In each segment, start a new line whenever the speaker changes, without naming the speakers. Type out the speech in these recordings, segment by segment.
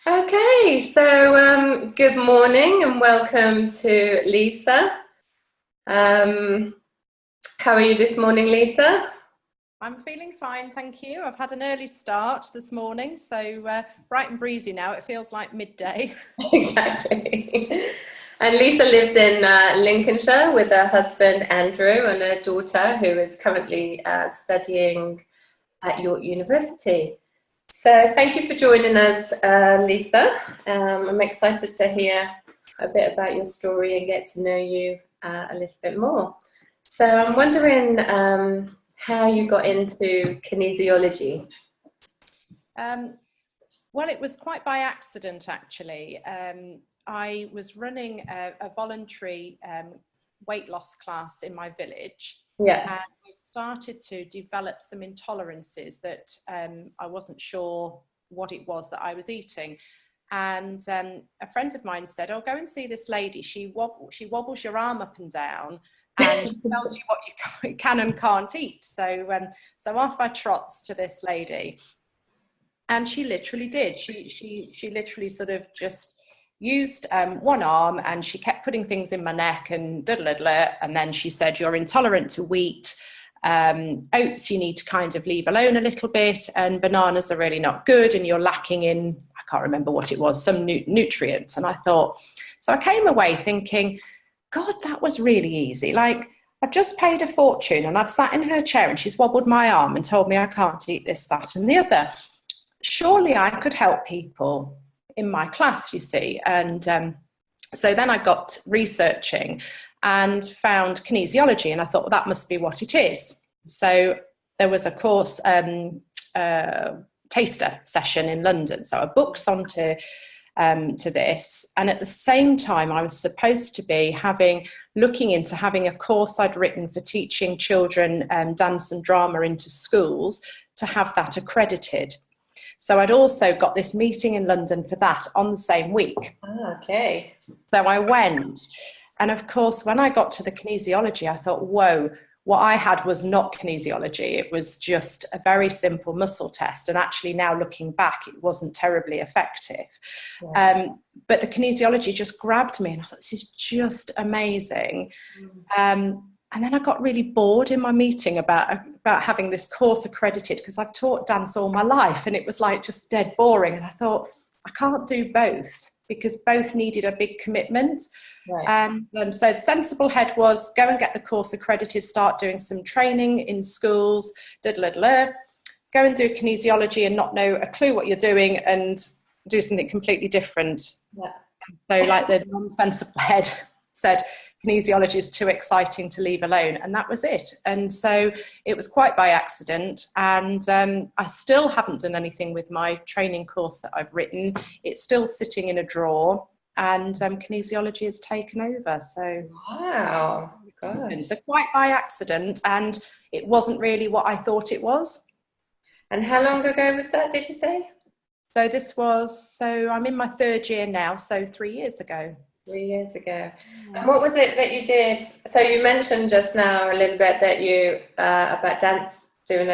Okay, so good morning and welcome to Lisa. How are you this morning, Lisa?
I'm feeling fine, thank you. I've had an early start this morning, so bright and breezy now. It feels like midday.
Exactly. And Lisa lives in Lincolnshire with her husband Andrew and a daughter who is currently studying at York University. So thank you for joining us, Lisa. I'm excited to hear a bit about your story and get to know you a little bit more. So I'm wondering how you got into kinesiology.
Well, it was quite by accident, actually. I was running a voluntary weight loss class in my village.
Yeah.
And I started to develop some intolerances that I wasn't sure what it was that I was eating. And a friend of mine said, "Oh, go and see this lady. She wobbles your arm up and down and tells you what you can and can't eat." So off I trots to this lady. And she literally did. She literally sort of just used one arm, and she kept putting things in my neck and and then she said, "You're intolerant to wheat. Oats you need to kind of leave alone a little bit, and bananas are really not good, and you're lacking in," I can't remember what it was, some nutrients. And I thought, so I came away thinking, God, that was really easy. Like, I've just paid a fortune and I've sat in her chair and she's wobbled my arm and told me I can't eat this, that and the other. Surely I could help people in my class, you see. And so then I got researching and found kinesiology, and I thought, well, that must be what it is. So there was a course, taster session in London. So I booked onto to this, and at the same time I was supposed to be looking into having a course I'd written for teaching children dance and drama into schools, to have that accredited. So I'd also got this meeting in London for that on the same week.
Okay.
So I went, and of course when I got to the kinesiology, I thought, whoa, what I had was not kinesiology. It was just a very simple muscle test. And actually now looking back, it wasn't terribly effective. Yeah. But the kinesiology just grabbed me, and I thought, this is just amazing. And then I got really bored in my meeting about having this course accredited, because I've taught dance all my life and it was like just dead boring. And I thought, I can't do both, because both needed a big commitment. Right. And so the sensible head was, go and get the course accredited, start doing some training in schools, go and do kinesiology and not know a clue what you're doing and do something completely different. Yeah. So like the non-sensible head said, kinesiology is too exciting to leave alone, and that was it. And so it was quite by accident, and I still haven't done anything with my training course that I've written. It's still sitting in a drawer, and kinesiology has taken over. So
wow, gosh.
So quite by accident, and it wasn't really what I thought it was.
And how long ago was that, did you say?
So I'm in my third year now, so 3 years ago.
3 years ago. And what was it that you did? So you mentioned just now a little bit that you about dance, doing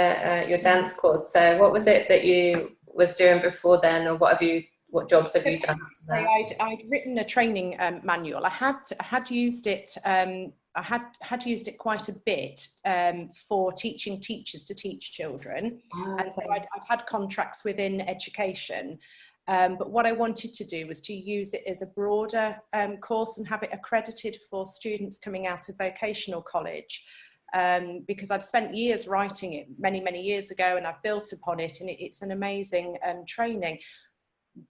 your dance course. So what was it that you was doing before then, or what jobs have you done?
I'd written a training manual. I had used it. I had used it quite a bit for teaching teachers to teach children, and so I'd had contracts within education. But what I wanted to do was to use it as a broader course and have it accredited for students coming out of vocational college, because I'd spent years writing it many, many years ago, and I've built upon it, and it's an amazing training.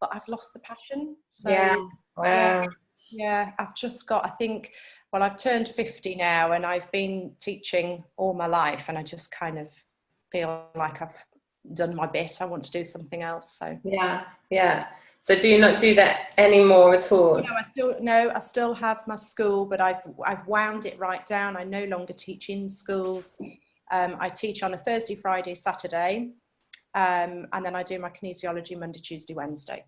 But I've lost the passion. So,
yeah, wow.
Yeah, I've just got, I think, well, I've turned 50 now, and I've been teaching all my life, and I just kind of feel like I've done my bit. I want to do something else. So
yeah. So do you not do that anymore at all?
I still have my school, but I've wound it right down. I no longer teach in schools. I teach on a Thursday, Friday, Saturday, and then I do my kinesiology Monday, Tuesday, Wednesday.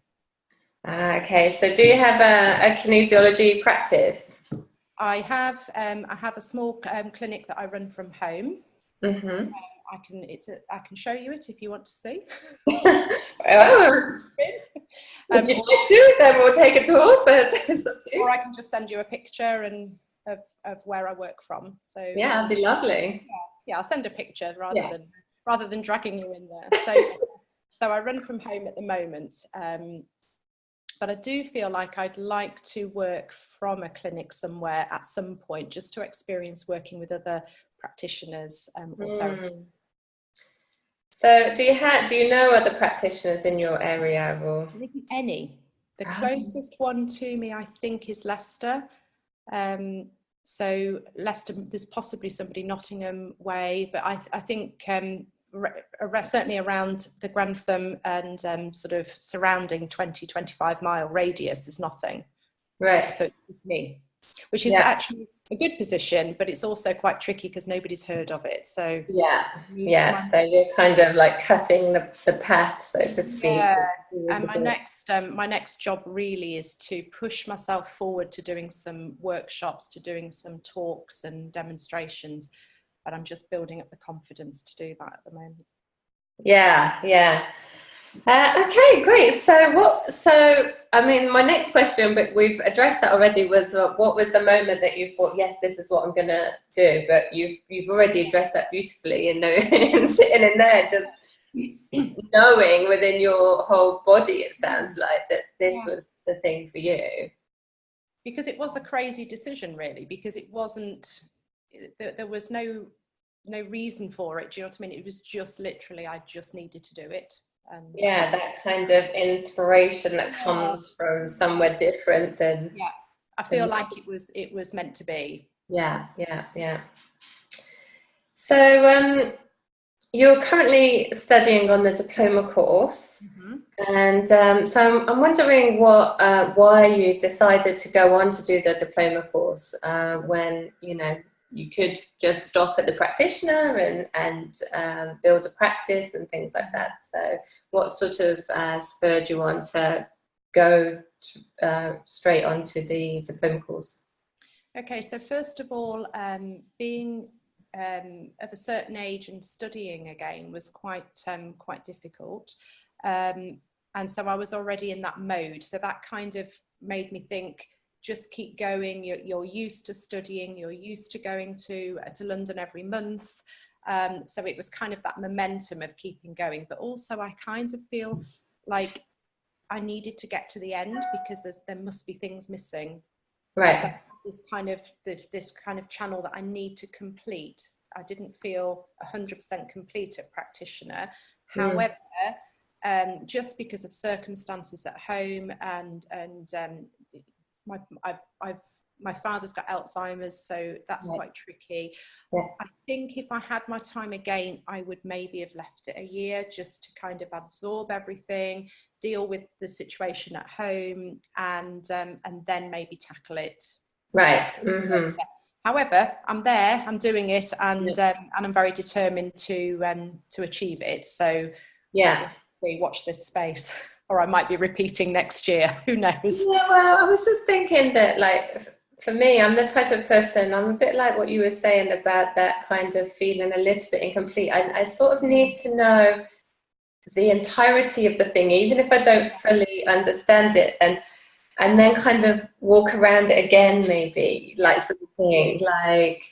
Okay, so do you have a kinesiology practice?
I have a small clinic that I run from home. Mm-hmm. I can show you it if you want to see.
Oh, If you'd like to, then we'll take a tour, but it's up to you.
Or I can just send you a picture of where I work from. So
yeah, that'd be lovely.
Yeah, I'll send a picture rather than dragging you in there. So I run from home at the moment, but I do feel like I'd like to work from a clinic somewhere at some point, just to experience working with other practitioners or therapists.
So do you know other practitioners in your area, or
any? The closest one to me, I think, is Leicester. So Leicester, there's possibly somebody Nottingham way, but I think certainly around the Grantham and sort of surrounding 20-25 mile radius, there's nothing.
Right.
So it's me, which is actually a good position, but it's also quite tricky because nobody's heard of it. So
so you're kind of like cutting the path, so to speak.
And my next job really is to push myself forward to doing some workshops, to doing some talks and demonstrations, but I'm just building up the confidence to do that at the moment.
Okay, great. So I mean, my next question, but we've addressed that already, was what was the moment that you thought, yes, this is what I'm going to do? But you've already addressed that beautifully, and sitting in there, just knowing within your whole body, it sounds like that this was the thing for you.
Because it was a crazy decision, really, because it wasn't, there was no reason for it. Do you know what I mean? It was just literally, I just needed to do it. And
that kind of inspiration that comes from somewhere different than
I feel like it was meant to be.
So you're currently studying on the diploma course, and so I'm wondering why you decided to go on to do the diploma course when you could just stop at the practitioner and build a practice and things like that. So what sort of spurred you on to go straight onto the diploma course?
Okay, so first of all, being of a certain age and studying again was quite difficult. And so I was already in that mode. So that kind of made me think, just keep going. You're used to studying, you're used to going to London every month. So it was kind of that momentum of keeping going. But also I kind of feel like I needed to get to the end because there must be things missing.
Right.
So this kind of channel that I need to complete. I didn't feel 100% complete at practitioner. However, just because of circumstances at home and my father's got Alzheimer's, so that's quite tricky. I think if I had my time again, I would maybe have left it a year just to kind of absorb everything, deal with the situation at home, and then maybe tackle it.
Right.
However, I'm there, I'm doing it, and I'm very determined to achieve it. So watch this space. Or I might be repeating next year. Who knows?
Yeah, well, I was just thinking that, like, for me, I'm the type of person, I'm a bit like what you were saying about that kind of feeling a little bit incomplete. I sort of need to know the entirety of the thing, even if I don't fully understand it, and then kind of walk around it again, maybe, like something like,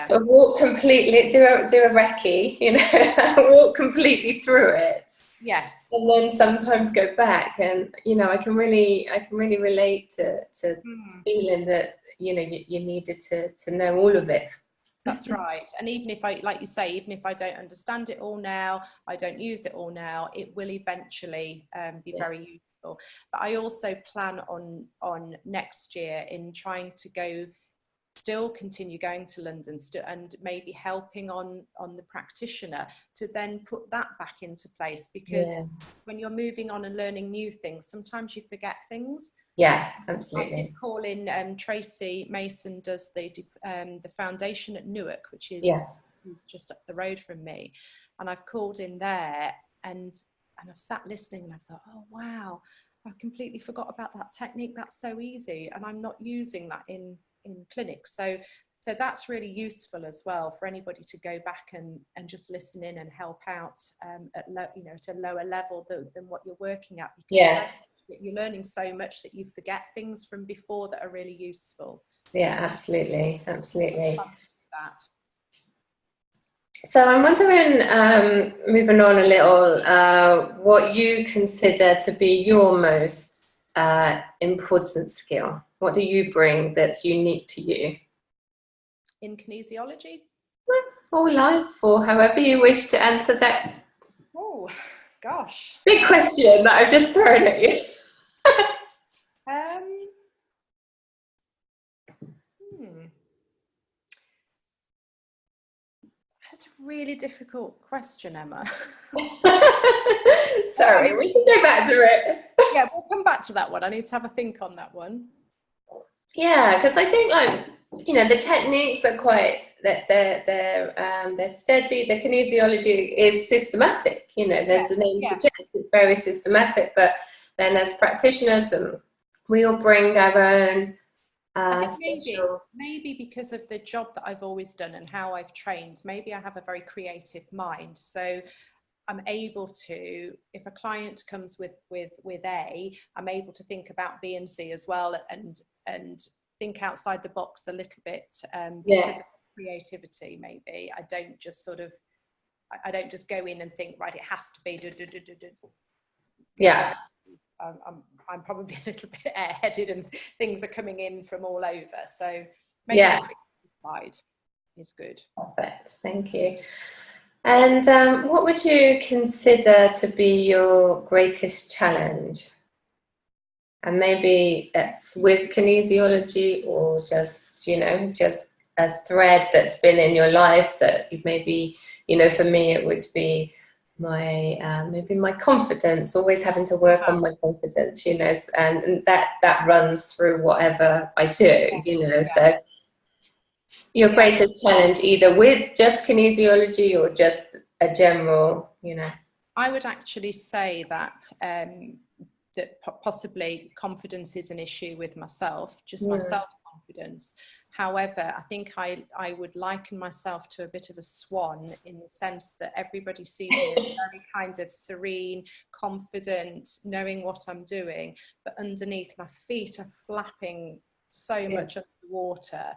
sort of walk completely, do a recce, walk completely through it.
Yes.
And then sometimes go back, and I can really relate to feeling that you needed to know all of it.
That's right. And even if I, like you say, even if I don't understand it all now, I don't use it all now, it will eventually be very useful. But I also plan on next year in trying to still continue going to London and maybe helping on the practitioner to then put that back into place, because when you're moving on and learning new things, sometimes you forget things.
Yeah, absolutely.
I did call in Tracy Mason does the foundation at Newark, which is just up the road from me, and I've called in there and I've sat listening and I've thought, oh wow, I completely forgot about that technique. That's so easy, and I'm not using that in clinics. So that's really useful as well for anybody to go back and just listen in and help out at a lower level than what you're working at. Because that you're learning so much that you forget things from before that are really useful.
Yeah, absolutely, absolutely.
Fun to do that.
So I'm wondering, moving on a little, what you consider to be your most important skill. What do you bring that's unique to you?
In kinesiology?
Or life, or however you wish to answer that.
Oh, gosh.
Big question that I've just thrown at you.
That's a really difficult question, Emma.
Sorry, we can go back to it.
Yeah, we'll come back to that one. I need to have a think on that one.
Yeah, because I think, like, you know, the techniques are quite, they're steady. The kinesiology is systematic. You know, there's the name suggests, it's very systematic. But then as practitioners, we all bring our own.
I think maybe because of the job that I've always done and how I've trained, maybe I have a very creative mind. So I'm able to, if a client comes with A, I'm able to think about B and C as well, and think outside the box a little bit, because of creativity. Maybe I don't just go in and think, right, it has to be.
Yeah.
I'm probably a little bit airheaded and things are coming in from all over. So maybe the creative side is good.
Perfect, thank you. And what would you consider to be your greatest challenge? And maybe it's with kinesiology, or just, you know, just a thread that's been in your life that you maybe, you know, for me it would be my maybe my confidence, always having to work on my confidence, you know, and that runs through whatever I do, you know. So your greatest challenge, either with just kinesiology or just a general, you know.
I would actually say that that possibly confidence is an issue with myself, just my self-confidence. However, I think I would liken myself to a bit of a swan, in the sense that everybody sees me as very kind of serene, confident, knowing what I'm doing, but underneath my feet are flapping so much underwater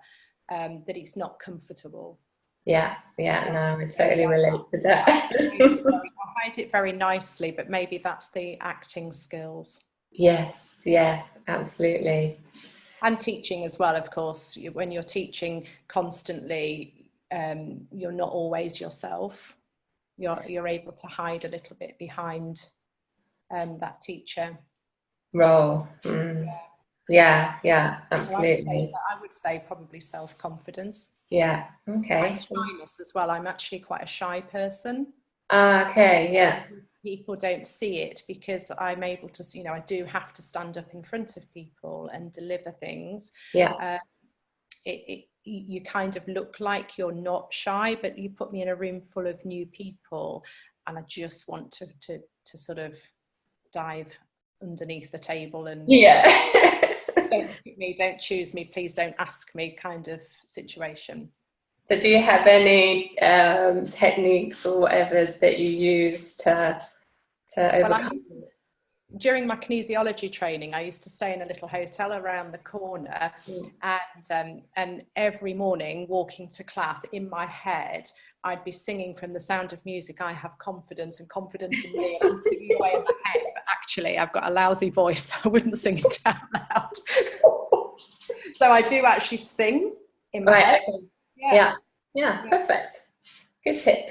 that it's not comfortable.
Yeah, no, I totally relate to that.
I hide it very nicely, but maybe that's the acting skills.
Yes, yeah, absolutely.
And teaching as well, of course. When you're teaching constantly, you're not always yourself. You're able to hide a little bit behind that teacher
role. Yeah, absolutely.
I would say probably self-confidence.
Yeah, okay.
And shyness as well. I'm actually quite a shy person.
Okay, yeah.
People don't see it because I'm able to, you know, I do have to stand up in front of people and deliver things.
Yeah.
You kind of look like you're not shy, but you put me in a room full of new people and I just want to sort of dive underneath the table and don't look at me, don't choose me, please don't ask me kind of situation.
So do you have any techniques or whatever that you use to overcome it?
During my kinesiology training, I used to stay in a little hotel around the corner, and every morning walking to class, in my head, I'd be singing from The Sound of Music, I have confidence, and confidence in me, and I'm singing away in my head, but actually I've got a lousy voice, I wouldn't sing it out loud. So I do actually sing in my head.
Yeah, perfect. Good tip.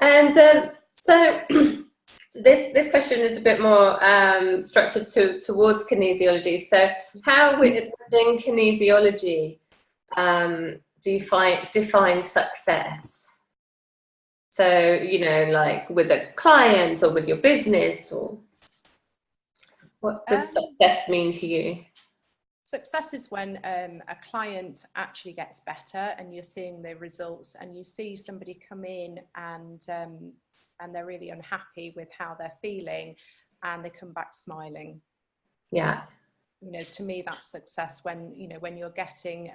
And so this question is a bit more structured towards kinesiology. So how within kinesiology do you define success? So, you know, like with a client or with your business, or what does success mean to you?
Success is when a client actually gets better and you're seeing the results, and you see somebody come in and they're really unhappy with how they're feeling and they come back smiling.
Yeah.
You know, to me that's success, when, you know, when you're getting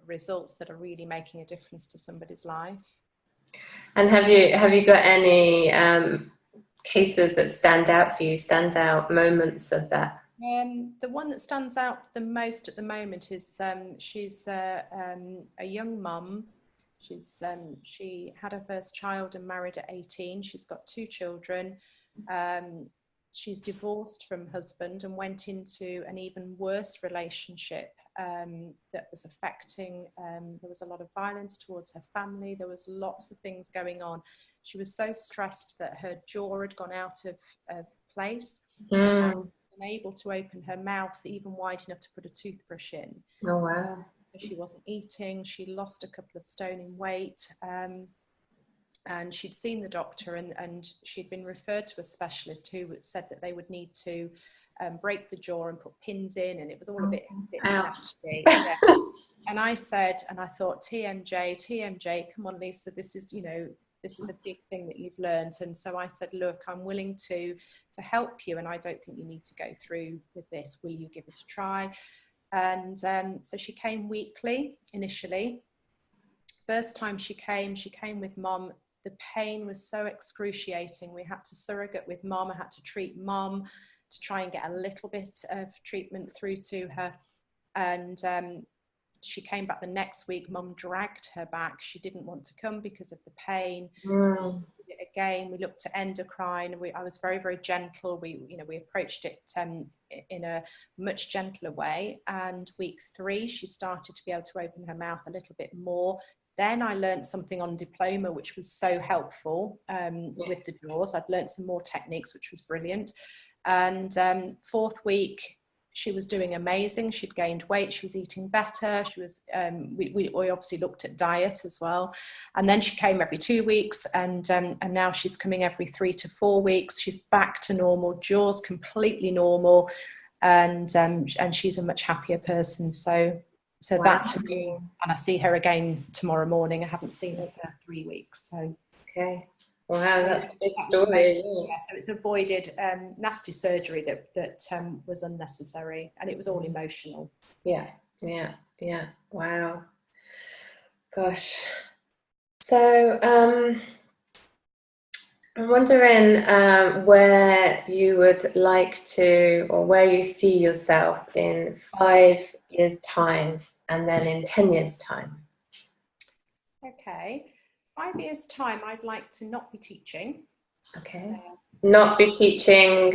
results that are really making a difference to somebody's life.
And have you got any cases that stand out for you, standout moments of that?
The one that stands out the most at the moment is she's a young mum. She had her first child and married at 18. She's got 2 children. She's divorced from husband and went into an even worse relationship that was affecting, there was a lot of violence towards her family. There was lots of things going on. She was so stressed that her jaw had gone out of place. And unable to open her mouth even wide enough to put a toothbrush in.
Oh, wow.
She wasn't eating. She lost a couple of stone in weight. And she'd seen the doctor, and she'd been referred to a specialist who said that they would need to break the jaw and put pins in, and it was all a bit nasty. Yeah. And I said, and I thought, TMJ, come on, Lisa, this is, you know, this is a big thing that you've learned. And so I said, look, I'm willing to help you, and I don't think you need to go through with this. Will you give it a try? And so she came weekly initially. First time she came with mum. The pain was so excruciating. We had to surrogate with mum. I had to treat mum to try and get a little bit of treatment through to her. And she came back the next week. Mum dragged her back. She didn't want to come because of the pain. Again, we looked at endocrine. I was very, very gentle. We approached it in a much gentler way. And week 3, she started to be able to open her mouth a little bit more. Then I learned something on diploma, which was so helpful with the jaws. I'd learned some more techniques, which was brilliant. And 4th week, she was doing amazing. She'd gained weight. She was eating better. She was. We obviously looked at diet as well. And then she came every 2 weeks, and now she's coming every 3 to 4 weeks. She's back to normal. Jaws completely normal, and she's a much happier person. So wow. That to me, and I see her again tomorrow morning. I haven't seen her for 3 weeks. So
okay. Wow, that's a big story.
Yeah, so it's avoided nasty surgery that was unnecessary, and it was all emotional.
Yeah. Wow. Gosh. So I'm wondering where you would like to, or where you see yourself in 5 years' time, and then in 10 years' time.
Okay. 5 years' time, I'd like to not be teaching.
Okay. Not be teaching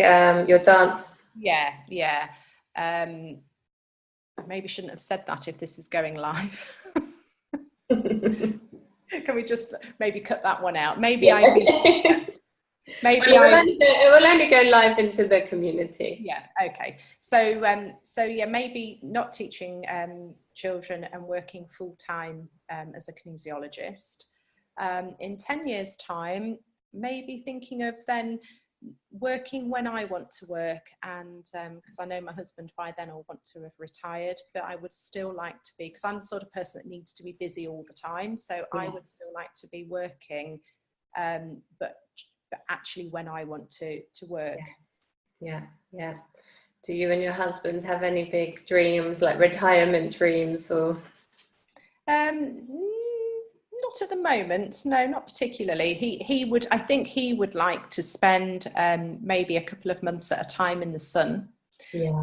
your dance.
Yeah. Maybe shouldn't have said that if this is going live. Can we just maybe cut that one out? Maybe
yeah. It will only go live into the community.
Yeah. Okay. So yeah, maybe not teaching children and working full time as a kinesiologist. In 10 years' time, maybe thinking of then working when I want to work, and because I know my husband by then will want to have retired, but I would still like to be, because I'm the sort of person that needs to be busy all the time, so yeah. I would still like to be working, but actually when I want to work.
Yeah. Do you and your husband have any big dreams, like retirement dreams, or?
Not at the moment, no, not particularly. He would, I think he would like to spend maybe a couple of months at a time in the sun.
Yeah.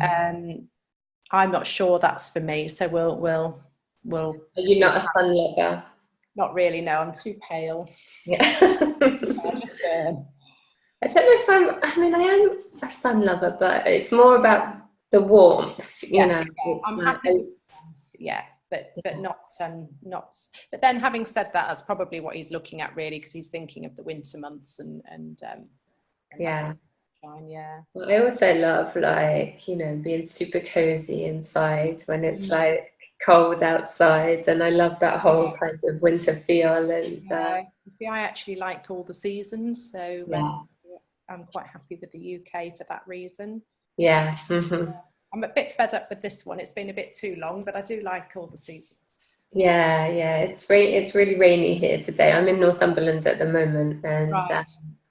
I'm not sure that's for me, so we'll.
Are you not a sun lover?
Not really, no. I'm too pale.
Yeah. I don't know if I am a sun lover, but it's more about the warmth, you know.
Yeah. I'm happy. Yeah. But not. But then, having said that, that's probably what he's looking at, really, because he's thinking of the winter months and
yeah.
Yeah.
Well, I also love, like, you know, being super cozy inside when it's like cold outside, and I love that whole kind of winter feel. And
see, I actually like all the seasons, so I'm quite happy with the UK for that reason.
Yeah. Mm-hmm.
I'm a bit fed up with this one. It's been a bit too long, but I do like all the seasons.
Yeah. It's really rainy here today. I'm in Northumberland at the moment, and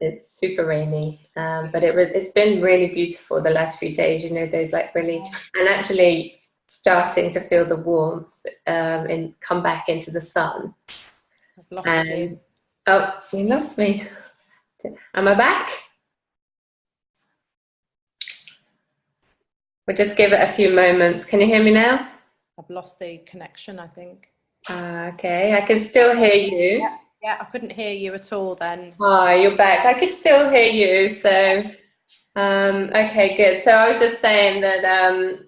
it's super rainy. But it's been really beautiful the last few days. You know, those like really, and actually starting to feel the warmth and come back into the sun.
I've lost you.
Oh, you lost me. Am I back? We'll just give it a few moments. Can you hear me now?
I've lost the connection, I think.
Okay, I can still hear you.
Yeah, I couldn't hear you at all then.
Ah, you're back. I could still hear you. So, okay, good. So I was just saying that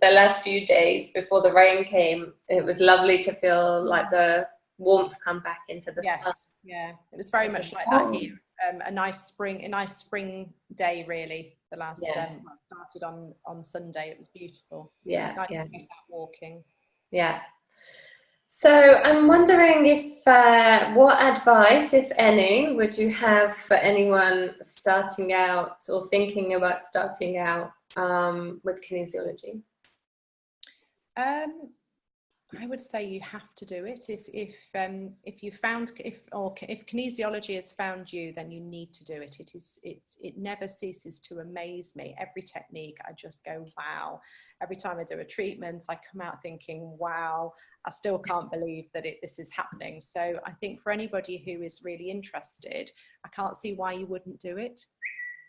the last few days before the rain came, it was lovely to feel like the warmth come back into the sun.
Yeah, it was very much like that here. A nice spring day, really. The last started on Sunday. It was beautiful.
Yeah,
nice to get out walking.
Yeah. So I'm wondering if what advice, if any, would you have for anyone starting out or thinking about starting out with kinesiology?
I would say you have to do it. If kinesiology has found you, then you need to do it. It never ceases to amaze me. Every technique, I just go, wow. Every time I do a treatment, I come out thinking, wow, I still can't believe that this is happening. So I think for anybody who is really interested, I can't see why you wouldn't do it.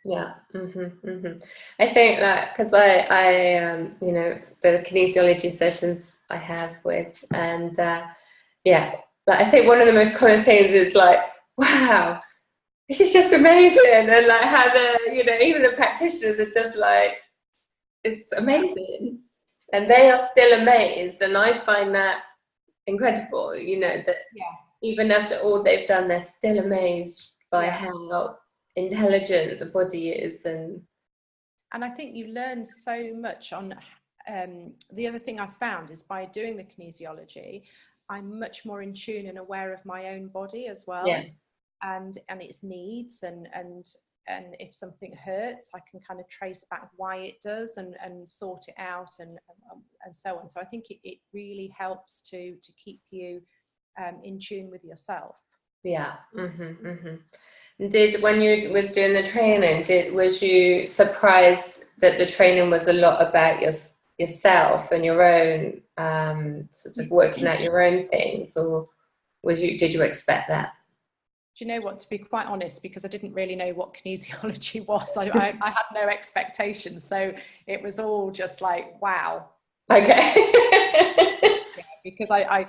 Yeah, I think that because I you know, the kinesiology sessions I have with, and yeah, like I think one of the most common things is like, wow, this is just amazing, and like how the, you know, even the practitioners are just like, it's amazing, and they are still amazed, and I find that incredible, you know, that even after all they've done, they're still amazed by how intelligent the body is. And
I think you learn so much on the other thing I found is by doing the kinesiology, I'm much more in tune and aware of my own body as well, and its needs, and if something hurts, I can kind of trace back why it does and sort it out, and so on. So I think it really helps to keep you in tune with yourself.
Did, when you was doing the training, was you surprised that the training was a lot about yourself and your own sort of working out your own things, or did you expect that?
Do you know what, to be quite honest, because I didn't really know what kinesiology was, I had no expectations, so it was all just like, wow.
Okay.
Because I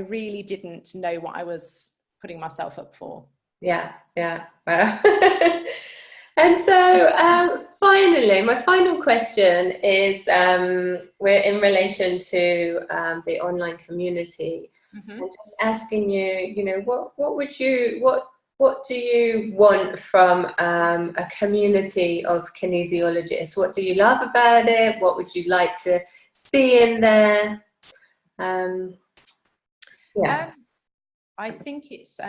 really didn't know what I was putting myself up for.
Wow. And so finally, my final question is we're in relation to the online community. I'm just asking you, you know, what do you want from a community of kinesiologists? What do you love about it? What would you like to see in there?
I think it's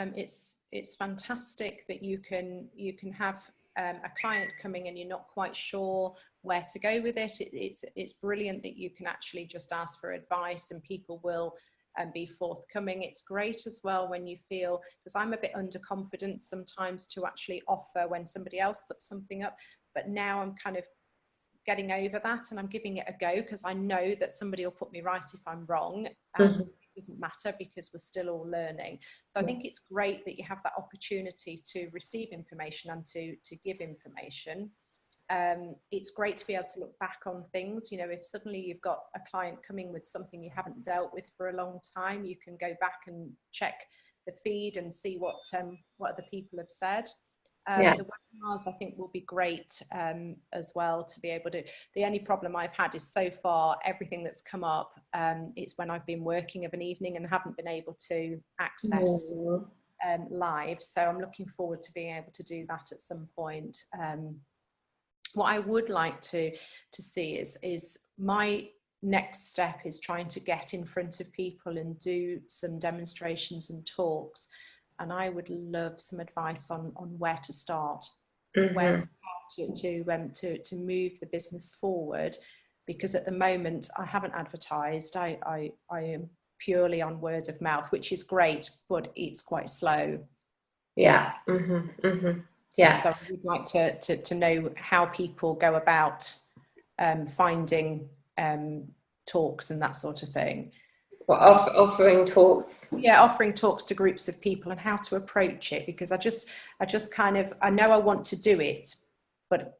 fantastic that you can have a client coming and you're not quite sure where to go with it. It's brilliant that you can actually just ask for advice and people will be forthcoming. It's great as well when you feel, because I'm a bit underconfident sometimes to actually offer when somebody else puts something up, but now I'm kind of getting over that and I'm giving it a go because I know that somebody will put me right if I'm wrong, and it doesn't matter because we're still all learning. So I think it's great that you have that opportunity to receive information and to give information. It's great to be able to look back on things. You know, if suddenly you've got a client coming with something you haven't dealt with for a long time, you can go back and check the feed and see what other people have said. The webinars I think will be great as well, to be able to, the only problem I've had is so far everything that's come up, it's when I've been working of an evening and haven't been able to access live. So I'm looking forward to being able to do that at some point. What I would like to see is my next step is trying to get in front of people and do some demonstrations and talks. And I would love some advice on where to start, where to move the business forward, because at the moment I haven't advertised. I am purely on word of mouth, which is great, but it's quite slow. So I would like to know how people go about finding talks and that sort of thing.
Offering talks.
Yeah, offering talks to groups of people and how to approach it, because I just kind of, I know I want to do it, but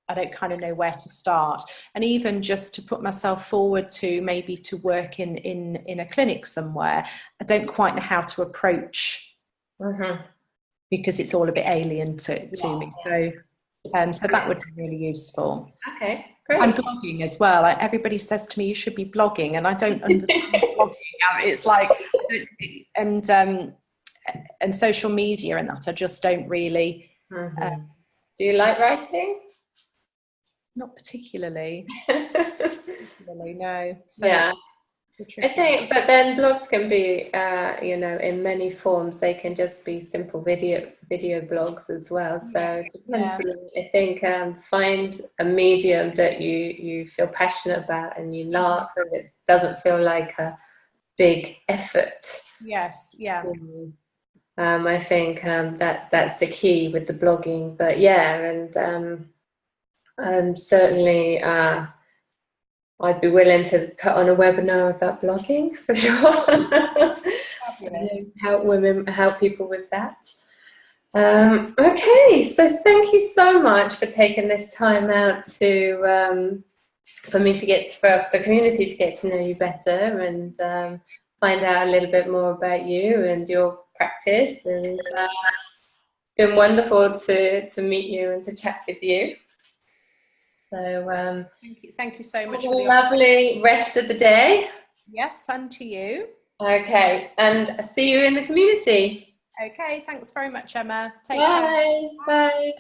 I don't kind of know where to start. And even just to put myself forward to maybe to work in a clinic somewhere, I don't quite know how to approach, because it's all a bit alien to me. So that would be really useful.
Okay, great.
And blogging as well. Like, everybody says to me, you should be blogging, and I don't understand blogging. It's like, and social media and that, I just don't really.
Do you like writing?
Not particularly. No. So
yeah. I think, but then blogs can be, you know, in many forms. They can just be simple video blogs as well. So it depends. I think find a medium that you feel passionate about and you laugh, and it doesn't feel like a big effort.
Yes. Yeah.
I think that's the key with the blogging. But yeah, and certainly. I'd be willing to put on a webinar about blogging for sure. help people with that. Okay, so thank you so much for taking this time out to for the community to get to know you better and find out a little bit more about you and your practice. And it's been wonderful to meet you and to chat with you. So
thank you so much.
Have a lovely rest of the day.
Yes, and to you.
Okay, and see you in the community.
Okay, thanks very much, Emma. Take
care.
Bye.
Bye.